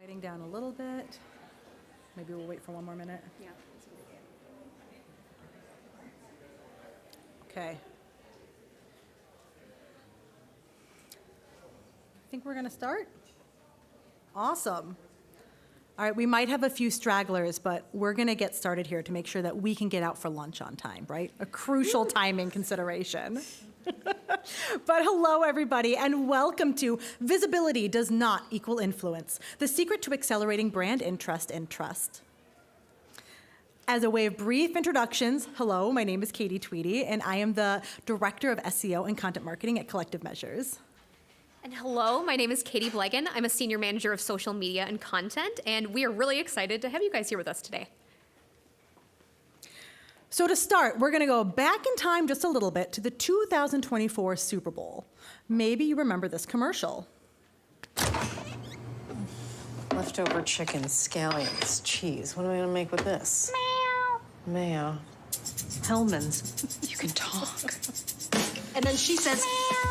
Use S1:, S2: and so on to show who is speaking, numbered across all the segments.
S1: Writing down a little bit. Maybe we'll wait for one more minute.
S2: Yeah.
S1: Okay. I think we're going to start. Awesome. All right, we might have a few stragglers, but we're going to get started here to make sure that we can get out for lunch on time, right? A crucial timing consideration. But hello, everybody, and welcome to Visibility Does Not Equal Influence, the secret to accelerating brand interest and trust. As a way of brief introductions, hello, my name is Katie Tweedy, and I am the Director of SEO and Content Marketing at Collective Measures.
S2: And hello, my name is Katie Blegan. I'm a Senior Manager of Social Media and Content, and we are really excited to have you guys here with us today.
S1: So to start, we're going to go back in time just a little bit to the 2024 Super Bowl. Maybe you remember this commercial.
S3: Leftover chicken, scallions, cheese. What am I going to make with this? Meow. Mayo. Hellman's. You can talk. And then she says,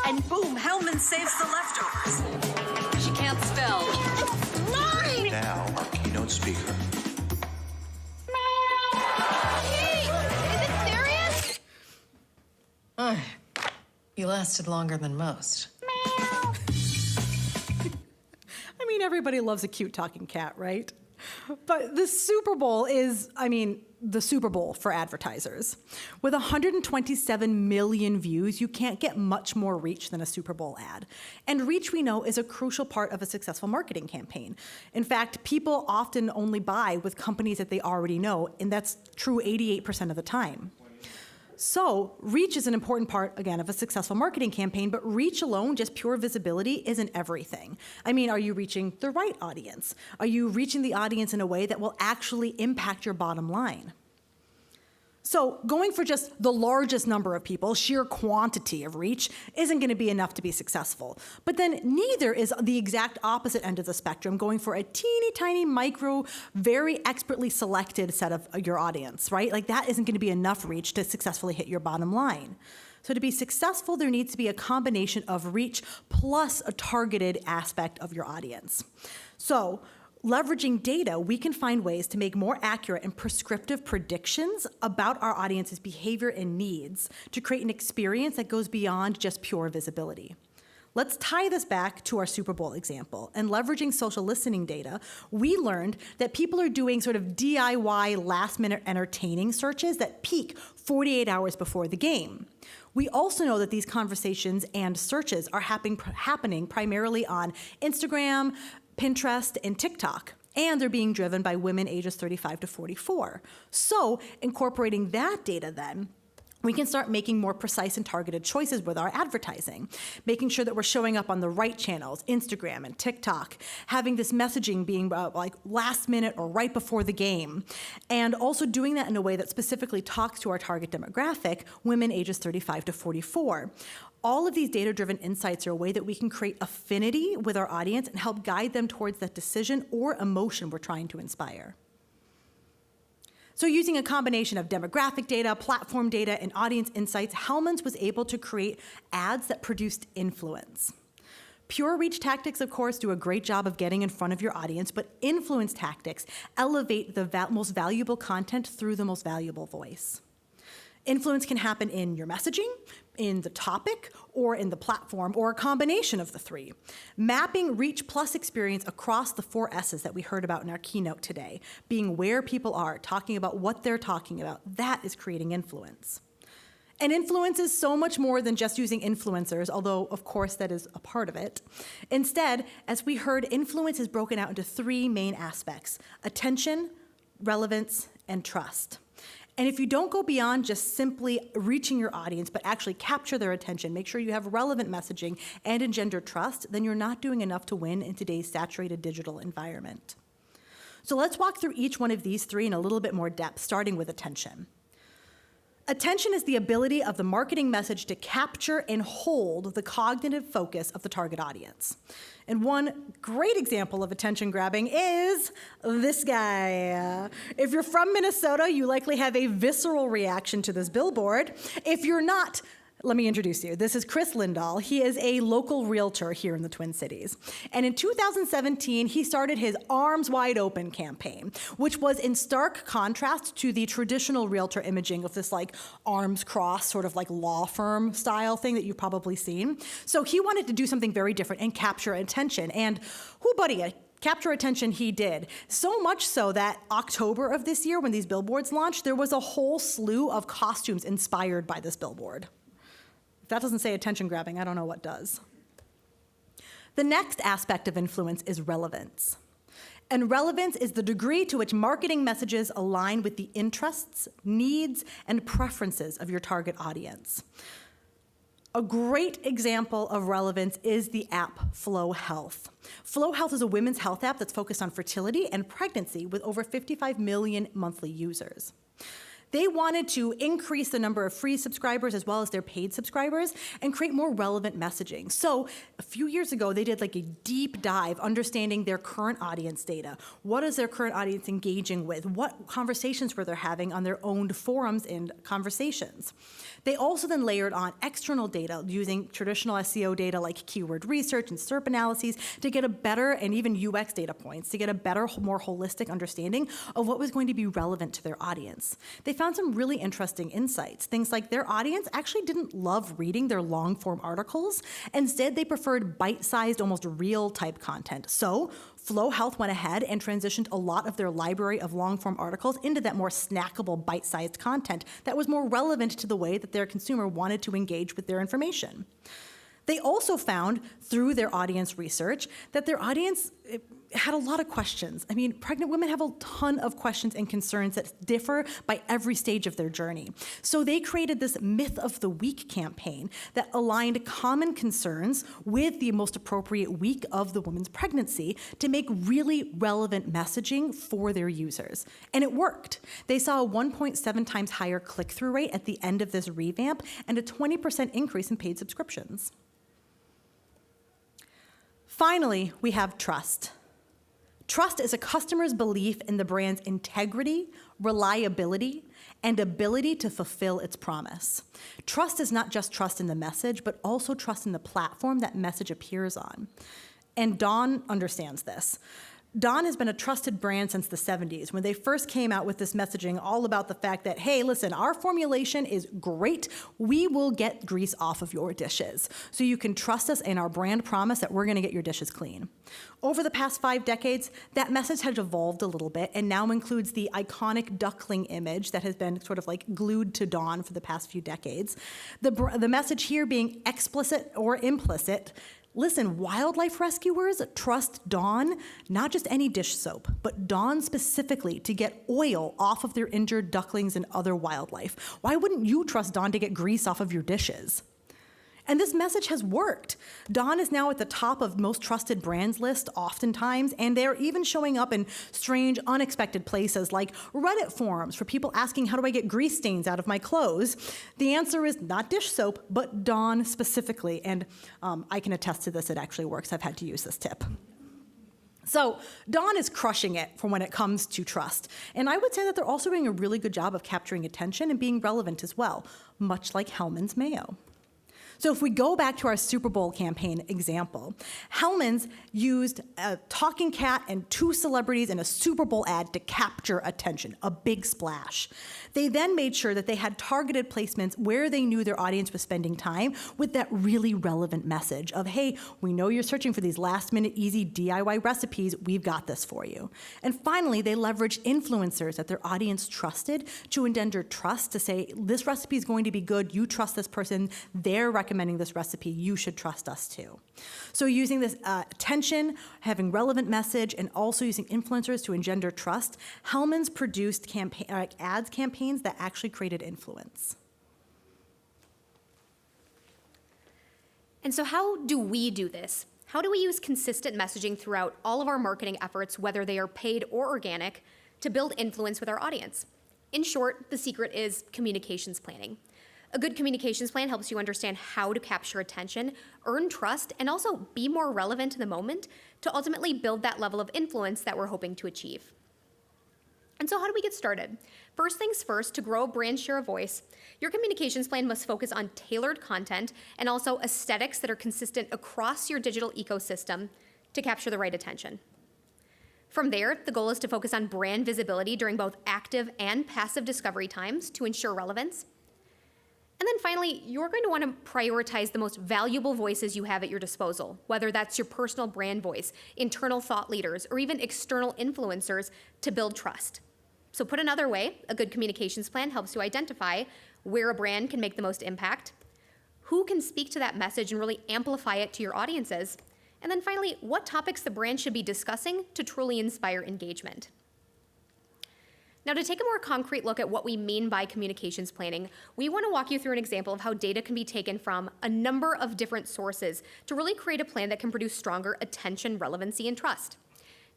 S3: and boom, Hellman saves the leftovers.
S2: She can't spell.
S3: It's mine!
S4: Now, our keynote speaker.
S2: Is it serious?
S3: You lasted longer than most.
S1: I mean, everybody loves a cute talking cat, right? But the Super Bowl is, the Super Bowl for advertisers. With 127 million views, you can't get much more reach than a Super Bowl ad. And reach, we know, is a crucial part of a successful marketing campaign. In fact, people often only buy with companies that they already know, and that's true 88% of the time. So reach is an important part, again, of a successful marketing campaign, but reach alone, just pure visibility, isn't everything. Are you reaching the right audience? Are you reaching the audience in a way that will actually impact your bottom line? So going for just the largest number of people, sheer quantity of reach, isn't going to be enough to be successful. But then neither is the exact opposite end of the spectrum, going for a teeny tiny micro, very expertly selected set of your audience, right? Like that isn't going to be enough reach to successfully hit your bottom line. So to be successful, there needs to be a combination of reach plus a targeted aspect of your audience. So leveraging data, we can find ways to make more accurate and prescriptive predictions about our audience's behavior and needs to create an experience that goes beyond just pure visibility. Let's tie this back to our Super Bowl example. And leveraging social listening data, we learned that people are doing sort of DIY last-minute entertaining searches that peak 48 hours before the game. We also know that these conversations and searches are happening primarily on Instagram, Pinterest, and TikTok, and they're being driven by women ages 35 to 44. So incorporating that data then, we can start making more precise and targeted choices with our advertising, making sure that we're showing up on the right channels, Instagram and TikTok, having this messaging being like last minute or right before the game, and also doing that in a way that specifically talks to our target demographic, women ages 35 to 44. All of these data-driven insights are a way that we can create affinity with our audience and help guide them towards that decision or emotion we're trying to inspire. So using a combination of demographic data, platform data, and audience insights, Hellman's was able to create ads that produced influence. Pure reach tactics, of course, do a great job of getting in front of your audience, but influence tactics elevate the most valuable content through the most valuable voice. Influence can happen in your messaging, in the topic, or in the platform, or a combination of the three. Mapping reach plus experience across the 4 S's that we heard about in our keynote today, being where people are, talking about what they're talking about, that is creating influence. And influence is so much more than just using influencers, although of course that is a part of it. Instead, as we heard, influence is broken out into 3 main aspects: attention, relevance, and trust. And if you don't go beyond just simply reaching your audience, but actually capture their attention, make sure you have relevant messaging and engender trust, then you're not doing enough to win in today's saturated digital environment. So let's walk through each one of these 3 in a little bit more depth, starting with attention. Attention is the ability of the marketing message to capture and hold the cognitive focus of the target audience. And one great example of attention grabbing is this guy. If you're from Minnesota, you likely have a visceral reaction to this billboard. If you're not, Let me introduce you. This is Chris Lindahl. He is a local realtor here in the Twin Cities. And in 2017, he started his Arms Wide Open campaign, which was in stark contrast to the traditional realtor imaging of this like arms crossed sort of like law firm style thing that you've probably seen. So he wanted to do something very different and capture attention. And whoo buddy, capture attention he did. So much so that October of this year, when these billboards launched, there was a whole slew of costumes inspired by this billboard. If that doesn't say attention grabbing, I don't know what does. The next aspect of influence is relevance. And relevance is the degree to which marketing messages align with the interests, needs, and preferences of your target audience. A great example of relevance is the app Flow Health. Flow Health is a women's health app that's focused on fertility and pregnancy with over 55 million monthly users. They wanted to increase the number of free subscribers as well as their paid subscribers and create more relevant messaging. So a few years ago, they did like a deep dive understanding their current audience data. What is their current audience engaging with? What conversations were they having on their owned forums and conversations? They also then layered on external data using traditional SEO data like keyword research and SERP analyses to get a better, and even UX data points, to get a better, more holistic understanding of what was going to be relevant to their audience. They found some really interesting insights. Things like their audience actually didn't love reading their long-form articles. Instead, they preferred bite-sized, almost real-type content. So Flow Health went ahead and transitioned a lot of their library of long-form articles into that more snackable, bite-sized content that was more relevant to the way that their consumer wanted to engage with their information. They also found, through their audience research, that their audience had a lot of questions. I mean, pregnant women have a ton of questions and concerns that differ by every stage of their journey. So they created this Myth of the Week campaign that aligned common concerns with the most appropriate week of the woman's pregnancy to make really relevant messaging for their users. And it worked. They saw a 1.7 times higher click-through rate at the end of this revamp and a 20% increase in paid subscriptions. Finally, we have trust. Trust is a customer's belief in the brand's integrity, reliability, and ability to fulfill its promise. Trust is not just trust in the message, but also trust in the platform that message appears on. And Dawn understands this. Dawn has been a trusted brand since the 70s when they first came out with this messaging all about the fact that, hey, listen, our formulation is great. We will get grease off of your dishes. So you can trust us in our brand promise that we're going to get your dishes clean. Over the past 5 decades, that message has evolved a little bit and now includes the iconic duckling image that has been sort of like glued to Dawn for the past few decades. The message here being explicit or implicit. Listen, wildlife rescuers trust Dawn, not just any dish soap, but Dawn specifically to get oil off of their injured ducklings and other wildlife. Why wouldn't you trust Dawn to get grease off of your dishes? And this message has worked. Dawn is now at the top of most trusted brands list oftentimes, and they're even showing up in strange, unexpected places like Reddit forums for people asking, how do I get grease stains out of my clothes? The answer is not dish soap, but Dawn specifically, and I can attest to this, it actually works. I've had to use this tip. So Dawn is crushing it for when it comes to trust. And I would say that they're also doing a really good job of capturing attention and being relevant as well, much like Hellmann's Mayo. So if we go back to our Super Bowl campaign example, Hellmann's used a talking cat and 2 celebrities in a Super Bowl ad to capture attention, a big splash. They then made sure that they had targeted placements where they knew their audience was spending time with that really relevant message of, hey, we know you're searching for these last-minute easy DIY recipes, we've got this for you. And finally, they leveraged influencers that their audience trusted to engender trust to say, this recipe is going to be good, you trust this person, they're recommending this recipe, you should trust us too. So using this attention, having relevant message, and also using influencers to engender trust, Hellmann's produced ads campaigns that actually created influence.
S2: And so how do we do this? How do we use consistent messaging throughout all of our marketing efforts, whether they are paid or organic, to build influence with our audience? In short, the secret is communications planning. A good communications plan helps you understand how to capture attention, earn trust, and also be more relevant to the moment to ultimately build that level of influence that we're hoping to achieve. And so how do we get started? First things first, to grow brand share of voice, your communications plan must focus on tailored content and also aesthetics that are consistent across your digital ecosystem to capture the right attention. From there, the goal is to focus on brand visibility during both active and passive discovery times to ensure relevance. And then finally, you're going to want to prioritize the most valuable voices you have at your disposal, whether that's your personal brand voice, internal thought leaders, or even external influencers to build trust. So put another way, a good communications plan helps you identify where a brand can make the most impact, who can speak to that message and really amplify it to your audiences, and then finally, what topics the brand should be discussing to truly inspire engagement. Now, to take a more concrete look at what we mean by communications planning, we want to walk you through an example of how data can be taken from a number of different sources to really create a plan that can produce stronger attention, relevancy, and trust.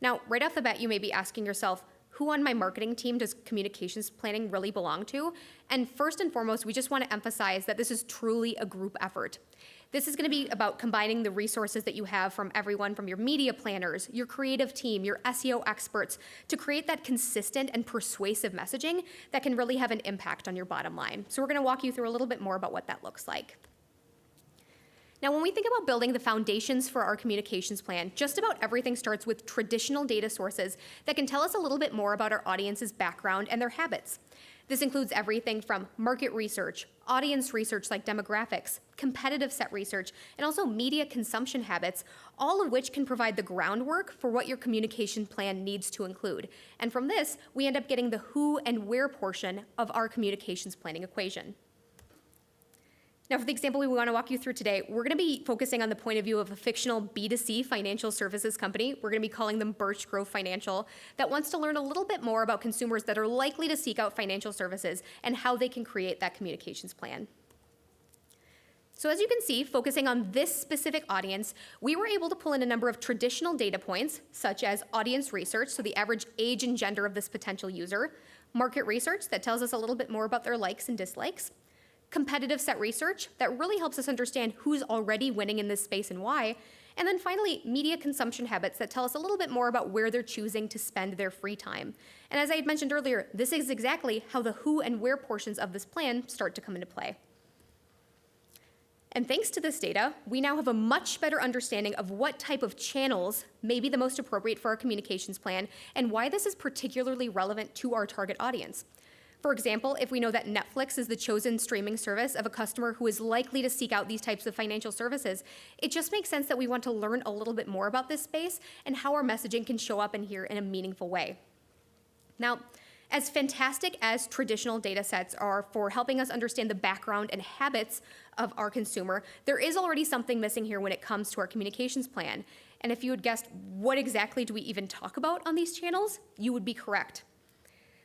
S2: Now, right off the bat, you may be asking yourself, who on my marketing team does communications planning really belong to? And first and foremost, we just want to emphasize that this is truly a group effort. This is going to be about combining the resources that you have from everyone from your media planners, your creative team, your SEO experts, to create that consistent and persuasive messaging that can really have an impact on your bottom line. So we're going to walk you through a little bit more about what that looks like. Now, when we think about building the foundations for our communications plan, just about everything starts with traditional data sources that can tell us a little bit more about our audience's background and their habits. This includes everything from market research, audience research like demographics, competitive set research, and also media consumption habits, all of which can provide the groundwork for what your communication plan needs to include. And from this, we end up getting the who and where portion of our communications planning equation. Now, for the example we want to walk you through today, we're going to be focusing on the point of view of a fictional B2C financial services company. We're going to be calling them Birch Grove Financial, that wants to learn a little bit more about consumers that are likely to seek out financial services and how they can create that communications plan. So as you can see, focusing on this specific audience, we were able to pull in a number of traditional data points, such as audience research, so the average age and gender of this potential user, market research that tells us a little bit more about their likes and dislikes, competitive set research that really helps us understand who's already winning in this space and why, and then finally, media consumption habits that tell us a little bit more about where they're choosing to spend their free time. And as I had mentioned earlier, this is exactly how the who and where portions of this plan start to come into play. And thanks to this data, we now have a much better understanding of what type of channels may be the most appropriate for our communications plan and why this is particularly relevant to our target audience. For example, if we know that Netflix is the chosen streaming service of a customer who is likely to seek out these types of financial services, it just makes sense that we want to learn a little bit more about this space and how our messaging can show up in here in a meaningful way. Now, as fantastic as traditional data sets are for helping us understand the background and habits of our consumer, there is already something missing here when it comes to our communications plan. And if you had guessed what exactly do we even talk about on these channels, you would be correct.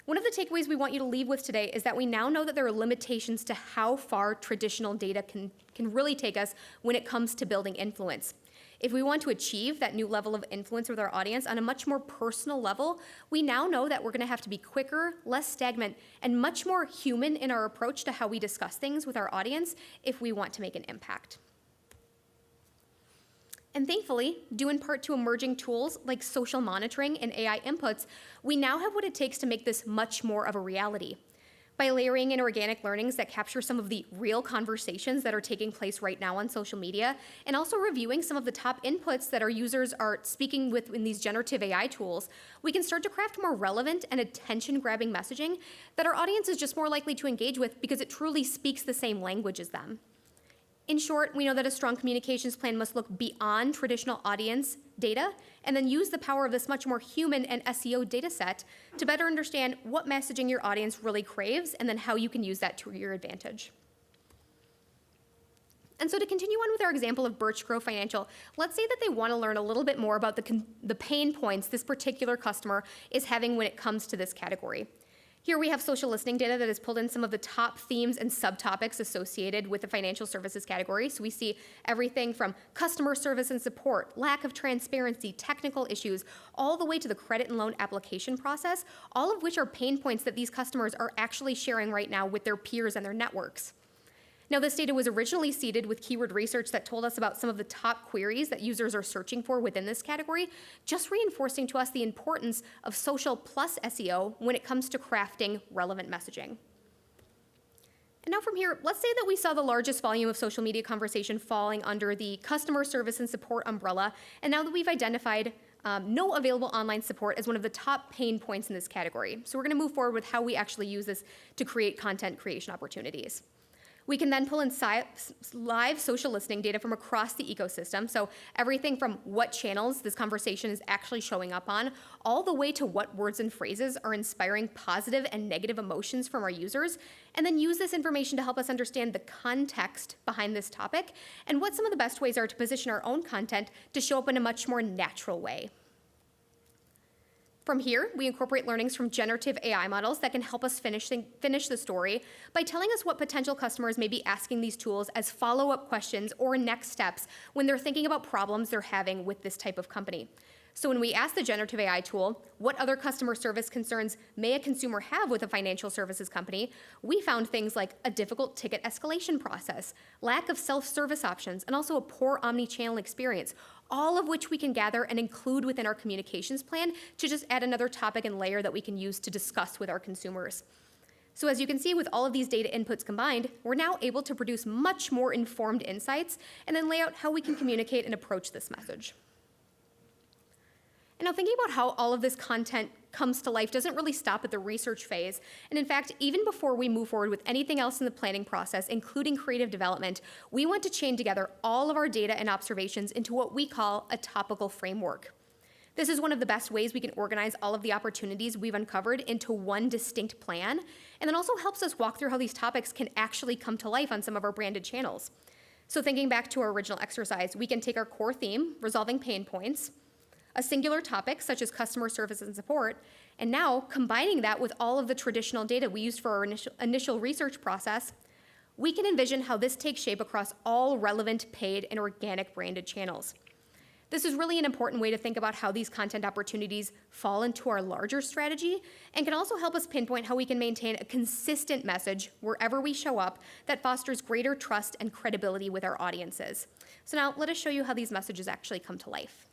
S2: One of the takeaways we want you to leave with today is that we now know that there are limitations to how far traditional data can really take us when it comes to building influence. If we want to achieve that new level of influence with our audience on a much more personal level, we now know that we're going to have to be quicker, less stagnant, and much more human in our approach to how we discuss things with our audience if we want to make an impact. And thankfully, due in part to emerging tools like social monitoring and AI inputs, we now have what it takes to make this much more of a reality. By layering in organic learnings that capture some of the real conversations that are taking place right now on social media, and also reviewing some of the top inputs that our users are speaking with in these generative AI tools, we can start to craft more relevant and attention-grabbing messaging that our audience is just more likely to engage with because it truly speaks the same language as them. In short, we know that a strong communications plan must look beyond traditional audience data and then use the power of this much more human and SEO data set to better understand what messaging your audience really craves and then how you can use that to your advantage. And so to continue on with our example of Birch Grove Financial, let's say that they want to learn a little bit more about the pain points this particular customer is having when it comes to this category. Here we have social listening data that has pulled in some of the top themes and subtopics associated with the financial services category. So we see everything from customer service and support, lack of transparency, technical issues, all the way to the credit and loan application process, all of which are pain points that these customers are actually sharing right now with their peers and their networks. Now, this data was originally seeded with keyword research that told us about some of the top queries that users are searching for within this category, just reinforcing to us the importance of social plus SEO when it comes to crafting relevant messaging. And now from here, let's say that we saw the largest volume of social media conversation falling under the customer service and support umbrella, and now that we've identified no available online support as one of the top pain points in this category. So we're gonna move forward with how we actually use this to create content creation opportunities. We can then pull in live social listening data from across the ecosystem, so everything from what channels this conversation is actually showing up on, all the way to what words and phrases are inspiring positive and negative emotions from our users, and then use this information to help us understand the context behind this topic and what some of the best ways are to position our own content to show up in a much more natural way. From here, we incorporate learnings from generative AI models that can help us finish the story by telling us what potential customers may be asking these tools as follow-up questions or next steps when they're thinking about problems they're having with this type of company. So when we ask the generative AI tool, what other customer service concerns may a consumer have with a financial services company, we found things like a difficult ticket escalation process, lack of self-service options, and also a poor omni-channel experience, all of which we can gather and include within our communications plan to just add another topic and layer that we can use to discuss with our consumers. So as you can see, with all of these data inputs combined, we're now able to produce much more informed insights and then lay out how we can communicate and approach this message. And now thinking about how all of this content comes to life doesn't really stop at the research phase. And in fact, even before we move forward with anything else in the planning process, including creative development, we want to chain together all of our data and observations into what we call a topical framework. This is one of the best ways we can organize all of the opportunities we've uncovered into one distinct plan, and then also helps us walk through how these topics can actually come to life on some of our branded channels. So thinking back to our original exercise, we can take our core theme, resolving pain points, a singular topic such as customer service and support, and now combining that with all of the traditional data we used for our initial research process, we can envision how this takes shape across all relevant paid and organic branded channels. This is really an important way to think about how these content opportunities fall into our larger strategy and can also help us pinpoint how we can maintain a consistent message wherever we show up that fosters greater trust and credibility with our audiences. So now let us show you how these messages actually come to life.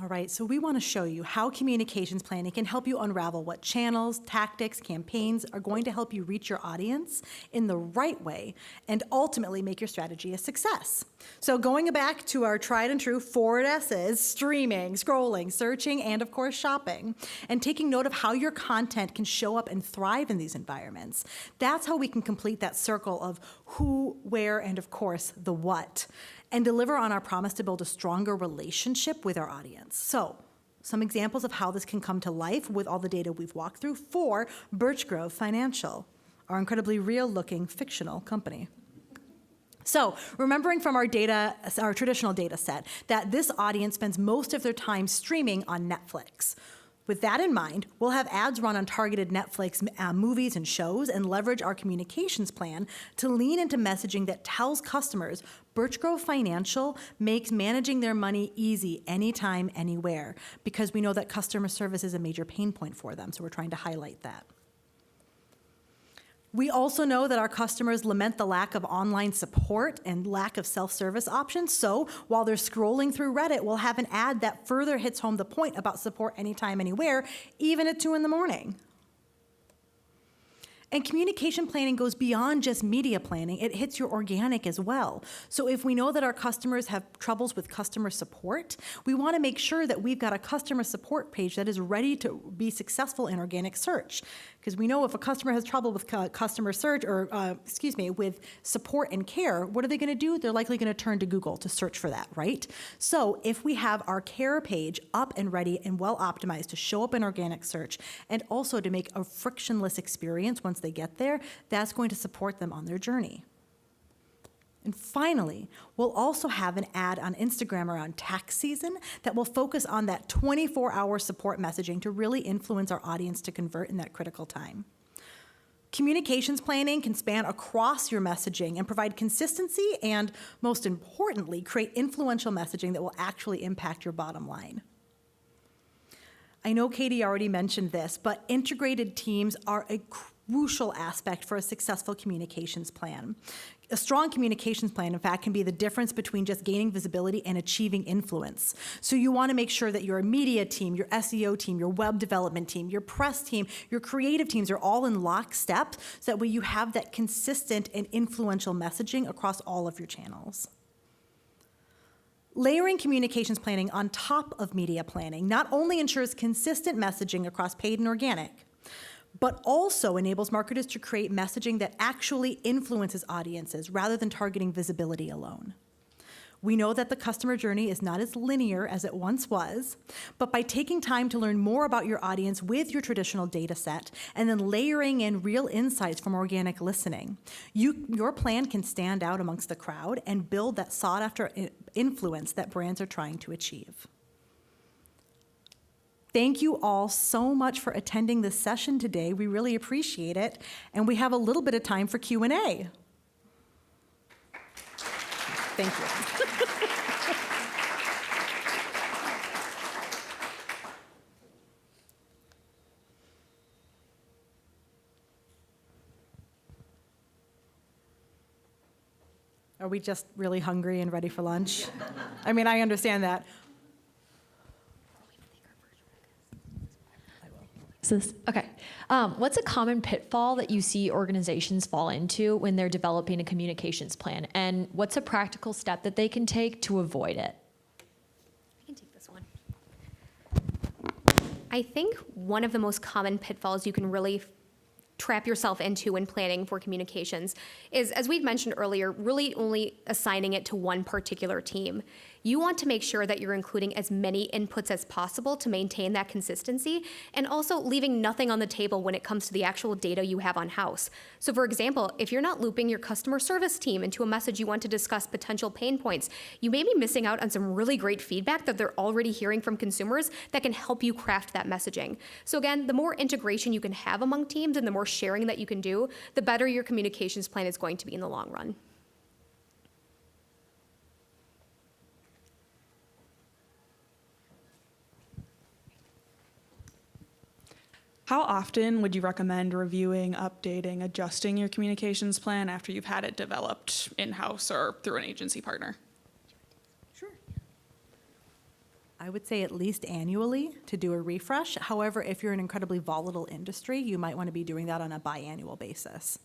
S1: All right, so we want to show you how communications planning can help you unravel what channels, tactics, campaigns are going to help you reach your audience in the right way and ultimately make your strategy a success. So going back to our tried and true 4 S's, streaming, scrolling, searching, and of course shopping, and taking note of how your content can show up and thrive in these environments. That's how we can complete that circle of who, where, and of course the what, and deliver on our promise to build a stronger relationship with our audience. So, some examples of how this can come to life with all the data we've walked through for Birch Grove Financial, our incredibly real-looking fictional company. So, remembering from our traditional data set, that this audience spends most of their time streaming on Netflix. With that in mind, we'll have ads run on targeted Netflix movies and shows and leverage our communications plan to lean into messaging that tells customers Birch Grove Financial makes managing their money easy anytime, anywhere, because we know that customer service is a major pain point for them, so we're trying to highlight that. We also know that our customers lament the lack of online support and lack of self-service options, so while they're scrolling through Reddit, we'll have an ad that further hits home the point about support anytime, anywhere, even at 2 in the morning. And communication planning goes beyond just media planning. It hits your organic as well. So if we know that our customers have troubles with customer support, we want to make sure that we've got a customer support page that is ready to be successful in organic search. Because we know if a customer has trouble with customer search, or with support and care, what are they going to do? They're likely going to turn to Google to search for that, right? So if we have our care page up and ready and well optimized to show up in organic search, and also to make a frictionless experience once they get there, that's going to support them on their journey. And finally, we'll also have an ad on Instagram around tax season that will focus on that 24-hour support messaging to really influence our audience to convert in that critical time. Communications planning can span across your messaging and provide consistency and, most importantly, create influential messaging that will actually impact your bottom line. I know Katie already mentioned this, but integrated teams are a crucial aspect for a successful communications plan. A strong communications plan, in fact, can be the difference between just gaining visibility and achieving influence. So you want to make sure that your media team, your SEO team, your web development team, your press team, your creative teams are all in lockstep, so that way you have that consistent and influential messaging across all of your channels. Layering communications planning on top of media planning not only ensures consistent messaging across paid and organic, but also enables marketers to create messaging that actually influences audiences rather than targeting visibility alone. We know that the customer journey is not as linear as it once was, but by taking time to learn more about your audience with your traditional data set and then layering in real insights from organic listening, your plan can stand out amongst the crowd and build that sought-after influence that brands are trying to achieve. Thank you all so much for attending this session today. We really appreciate it. And we have a little bit of time for Q&A. Thank you. Are we just really hungry and ready for lunch? I mean, I understand that.
S4: Okay. What's a common pitfall that you see organizations fall into when they're developing a communications plan? And what's a practical step that they can take to avoid it?
S2: I can take this one. I think one of the most common pitfalls you can really trap yourself into when planning for communications is, as we've mentioned earlier, really only assigning it to one particular team. You want to make sure that you're including as many inputs as possible to maintain that consistency, and also leaving nothing on the table when it comes to the actual data you have on house. So for example, if you're not looping your customer service team into a message you want to discuss potential pain points, you may be missing out on some really great feedback that they're already hearing from consumers that can help you craft that messaging. So again, the more integration you can have among teams and the more sharing that you can do, the better your communications plan is going to be in the long run.
S5: How often would you recommend reviewing, updating, adjusting your communications plan after you've had it developed in-house or through an agency partner?
S1: Sure. I would say at least annually to do a refresh. However, if you're an incredibly volatile industry, you might want to be doing that on a biannual basis.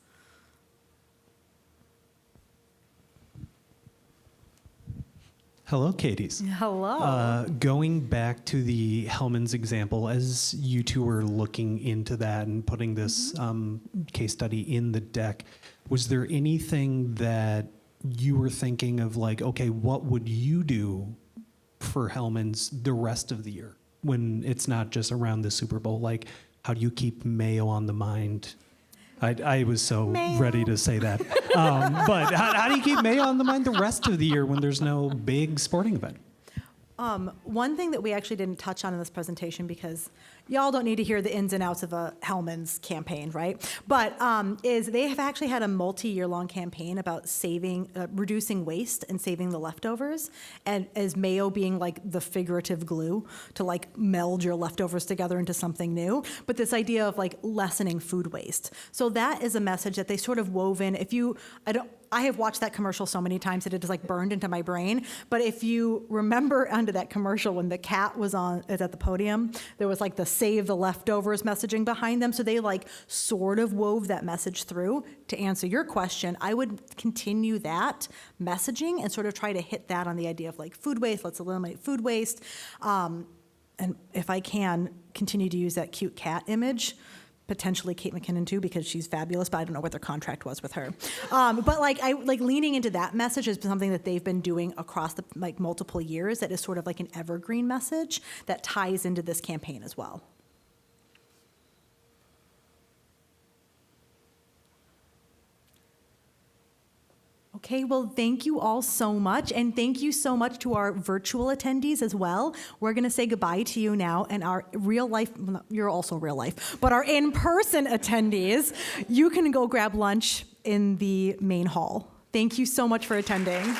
S6: Hello, Katie's.
S1: Hello.
S6: Going back to the Hellman's example, as you two were looking into that and putting this case study in the deck, was there anything that you were thinking of, like, okay, what would you do for Hellman's the rest of the year when it's not just around the Super Bowl? Like, how do you keep mayo on the mind? I was so ready to say that. But how do you keep mayo on the mind the rest of the year when there's no big sporting event?
S1: One thing that we actually didn't touch on in this presentation, because y'all don't need to hear the ins and outs of a Hellman's campaign, right? But is they have actually had a multi-year-long campaign about reducing waste and saving the leftovers, and as mayo being like the figurative glue to like meld your leftovers together into something new. But this idea of like lessening food waste. So that is a message that they sort of wove in. I have watched that commercial so many times that it is like burned into my brain. But if you remember under that commercial when the cat was at the podium, there was like the save the leftovers messaging behind them. So they like sort of wove that message through. To answer your question, I would continue that messaging and sort of try to hit that on the idea of like food waste, let's eliminate food waste. And if I can, continue to use that cute cat image. Potentially Kate McKinnon too, because she's fabulous, but I don't know what their contract was with her. But leaning into that message is something that they've been doing across the multiple years. That is sort of like an evergreen message that ties into this campaign as well. Okay, well, thank you all so much, and thank you so much to our virtual attendees as well. We're going to say goodbye to you now, and our real life, well, you're also real life, but our in-person attendees, you can go grab lunch in the main hall. Thank you so much for attending.